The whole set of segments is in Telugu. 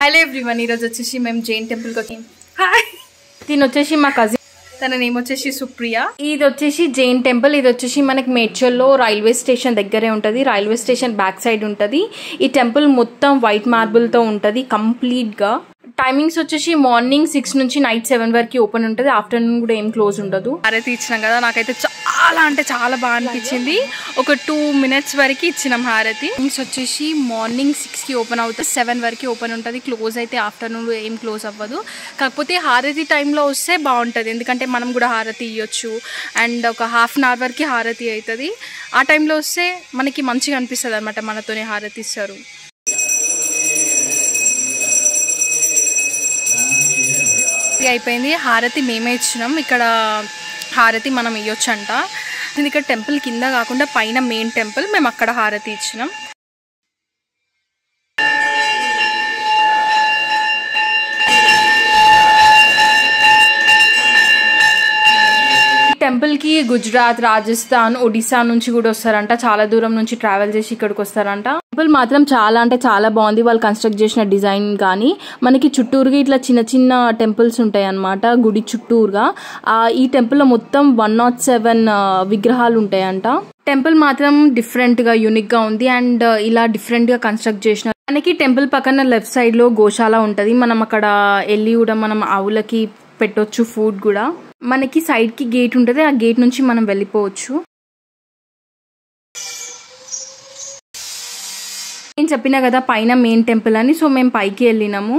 హలో ఎవ్రీవన్, ఈరోజు వచ్చేసి మేము జైన్ టెంపుల్కి వచ్చాం. హాయ్, దీని వచ్చేసి మా కజిన్, తన నేమ్ వచ్చేసి సుప్రియ. ఇది వచ్చేసి జైన్ టెంపుల్. ఇది వచ్చేసి మనకి మేడ్చల్లో రైల్వే స్టేషన్ దగ్గరే ఉంటుంది. రైల్వే స్టేషన్ బ్యాక్ సైడ్ ఉంటుంది. ఈ టెంపుల్ మొత్తం వైట్ మార్బుల్తో ఉంటుంది కంప్లీట్గా. టైమింగ్స్ వచ్చేసి మార్నింగ్ 6 నుంచి నైట్ 7 వరకు ఓపెన్ ఉంటుంది. ఆఫ్టర్నూన్ కూడా ఏం క్లోజ్ ఉండదు. హారతి ఇచ్చినాం కదా, నాకైతే చాలా అంటే చాలా బాగా అనిపించింది. ఒక 2 minutes వరకు ఇచ్చినాం హారతి. టైమింగ్స్ వచ్చేసి మార్నింగ్ 6కి ఓపెన్ అవుతుంది, 7 వరకు ఓపెన్ ఉంటుంది. క్లోజ్ అయితే ఆఫ్టర్నూన్ ఏం క్లోజ్ అవ్వదు. కాకపోతే హారతి టైంలో వస్తే బాగుంటుంది, ఎందుకంటే మనం కూడా హారతి ఇవ్వచ్చు. అండ్ ఒక 1/2 hour వరకు హారతి అవుతుంది. ఆ టైంలో వస్తే మనకి మంచిగా అనిపిస్తుంది అనమాట, మనతోనే హారతి ఇస్తారు. అయిపోయింది హారతి, మేమే ఇచ్చినాం. ఇక్కడ హారతి మనం ఇవ్వచ్చు అంట. ఇక్కడ టెంపుల్ కింద కాకుండా పైన మెయిన్ టెంపుల్, మేము అక్కడ హారతి ఇచ్చినాం. టెంపుల్కి గుజరాత్, రాజస్థాన్, ఒడిశా నుంచి కూడా వస్తారంట. చాలా దూరం నుంచి ట్రావెల్ చేసి ఇక్కడికి వస్తారంట. టెంపుల్ మాత్రం చాలా అంటే చాలా బాగుంది. వాళ్ళు కన్స్ట్రక్ట్ చేసిన డిజైన్ కానీ, మనకి చుట్టూరుగా ఇట్లా చిన్న చిన్న టెంపుల్స్ ఉంటాయి అన్నమాట గుడి చుట్టూరుగా. ఈ టెంపుల్లో మొత్తం 107 విగ్రహాలు ఉంటాయంట. టెంపుల్ మాత్రం డిఫరెంట్గా యూనిక్గా ఉంది. అండ్ ఇలా డిఫరెంట్గా కన్స్ట్రక్ట్ చేసిన మనకి టెంపుల్ పక్కన లెఫ్ట్ సైడ్లో గోశాల ఉంటుంది. మనం అక్కడ వెళ్ళి కూడా మనం ఆవులకి పెట్టొచ్చు ఫుడ్ కూడా. మనకి సైడ్కి గేట్ ఉంటుంది, ఆ గేట్ నుంచి మనం వెళ్ళిపోవచ్చు. నేను చెప్పినా కదా పైన మెయిన్ టెంపుల్ అని. సో మేము పైకి వెళ్ళినాము.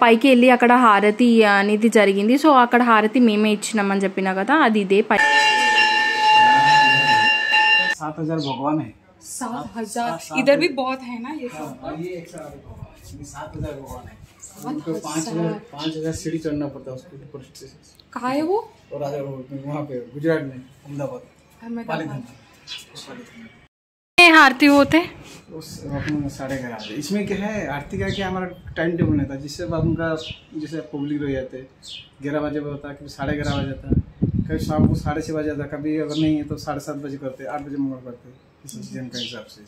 పైకి వెళ్ళి అక్కడ హారతి అనేది జరిగింది. సో అక్కడ హారతి మేమే ఇచ్చినామని చెప్పినా కదా, అది ఇదే. 7,000 भगवान है. 7,000 इधर भी बहुत है ना ये सब. ये 7,000 भगवान है. उनको 5,000 सीढ़ी चढ़ना पड़ता है उसके ऊपर से. कहाँ है वो? और वहाँ पे गुजरात में अहमदाबाद. आरती होते उस 11:30. इसमें क्या है, आरती का क्या हमारा टाइम टेबल नहीं था, जिससे बाद उनका जैसे पब्लिक रह जाते 11 बजे होता है, कभी 11:30 बजे जाता है, कभी शाम को 6:30 बजे जाता है, कभी अगर नहीं है तो 7:30 बजे करते, 8 बजे मंगल करते, इस सीजन का हिसाब से.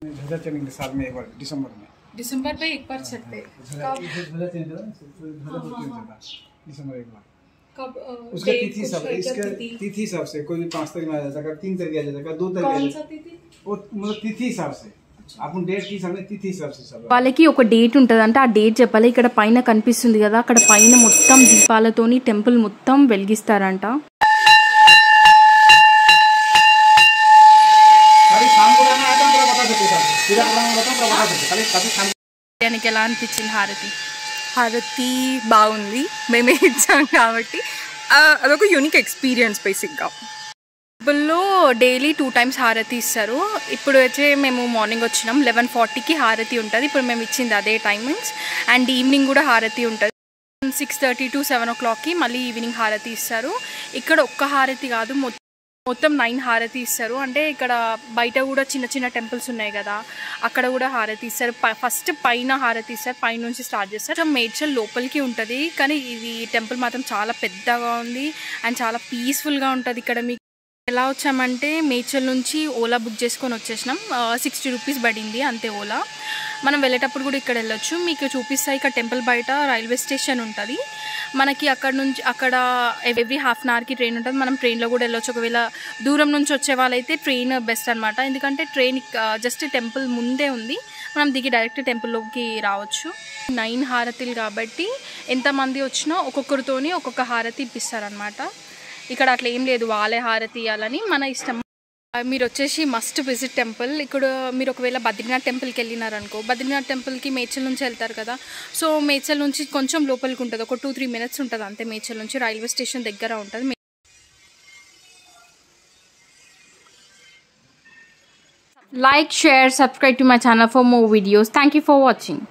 ध्वजा चढ़ेंगे साल में एक बार, दिसंबर में एक बार चढ़ते. ध्वजा चेंज दिसंबर एक बार. कब उसका तिथि सब, इसका तिथि हिसाब से कोई भी 5 तारीख में आ जाता है, 3 तारीख आ जाता है, 2 तारीख. कौन सा तिथि? वो मतलब तिथि हिसाब से आपण డేట్ కి సమయం తిథి హిసాబ్ से सब. వాళ్ళకి ఒక డేట్ ఉంటదంట, ఆ డేట్ చెప్పాలి. ఇక్కడ పైన కనిపిస్తుంది కదా, అక్కడ పైన మొత్తం దీపాలతోని టెంపుల్ మొత్తం వెలిగిస్తారంట. దానికి ఎలా అనిపించింది హారతి? హారతి బాగుంది, మేమే ఇచ్చాం కాబట్టి అదొక యూనిక్ ఎక్స్పీరియన్స్. బేసిక్గా టెంపుల్లో డైలీ 2 times హారతి ఇస్తారు. ఇప్పుడు వచ్చే మేము మార్నింగ్ వచ్చినాం, 11:40కి హారతి ఉంటుంది. ఇప్పుడు మేము ఇచ్చింది అదే టైమింగ్స్. అండ్ ఈవినింగ్ కూడా హారతి ఉంటుంది, 6:30 to 7 o'clockకి మళ్ళీ ఈవినింగ్ హారతి ఇస్తారు. ఇక్కడ ఒక్క హారతి కాదు, మొత్తం 9 హారతి ఇస్తారు. అంటే ఇక్కడ బయట కూడా చిన్న చిన్న టెంపుల్స్ ఉన్నాయి కదా, అక్కడ కూడా హారతి ఇస్తారు. ఫస్ట్ పైన హారతి ఇస్తారు, పైన నుంచి స్టార్ట్ చేస్తారు. మేడ్చల్ లోపలికి ఉంటుంది, కానీ ఇది టెంపుల్ మాత్రం చాలా పెద్దగా ఉంది అండ్ చాలా పీస్ఫుల్గా ఉంటుంది. ఇక్కడ మీకు ఎలా వచ్చామంటే మేడ్చల్ నుంచి ఓలా బుక్ చేసుకొని వచ్చేసినాం. 60 rupees పడింది అంతే ఓలా. మనం వెళ్ళేటప్పుడు కూడా ఇక్కడ వెళ్ళొచ్చు. మీకు చూపిస్తాయి, ఇక్కడ టెంపుల్ బయట రైల్వే స్టేషన్ ఉంటుంది. మనకి అక్కడ నుంచి అక్కడ ఎవ్రీ 1/2 hourకి ట్రైన్ ఉంటుంది. మనం ట్రైన్లో కూడా వెళ్ళొచ్చు. ఒకవేళ దూరం నుంచి వచ్చే వాళ్ళైతే ట్రైన్ బెస్ట్ అనమాట, ఎందుకంటే ట్రైన్ జస్ట్ టెంపుల్ ముందే ఉంది, మనం దిగి డైరెక్ట్ టెంపుల్లోకి రావచ్చు. 9 హారతిలు కాబట్టి ఎంతమంది వచ్చినా ఒక్కొక్కరితోని ఒక్కొక్క హారతి ఇప్పిస్తారనమాట. ఇక్కడ అట్లా ఏం లేదు వాళ్ళే హారతి ఇవ్వాలని, మన ఇష్టం. మీరు వచ్చేసి మస్ట్ విజిట్ టెంపుల్. ఇక్కడ మీరు ఒకవేళ బద్రీనాథ్ టెంపుల్కి వెళ్ళినారనుకో, బద్రీనాథ్ టెంపుల్కి మేడ్చల్ నుంచి వెళ్తారు కదా, సో మేడ్చల్ నుంచి కొంచెం లోపలికి ఉంటుంది, ఒక 2-3 minutes ఉంటుంది అంతే. మేడ్చల్ నుంచి రైల్వే స్టేషన్ దగ్గర ఉంటుంది. Like, share, subscribe to my channel for more videos. Thank you for watching.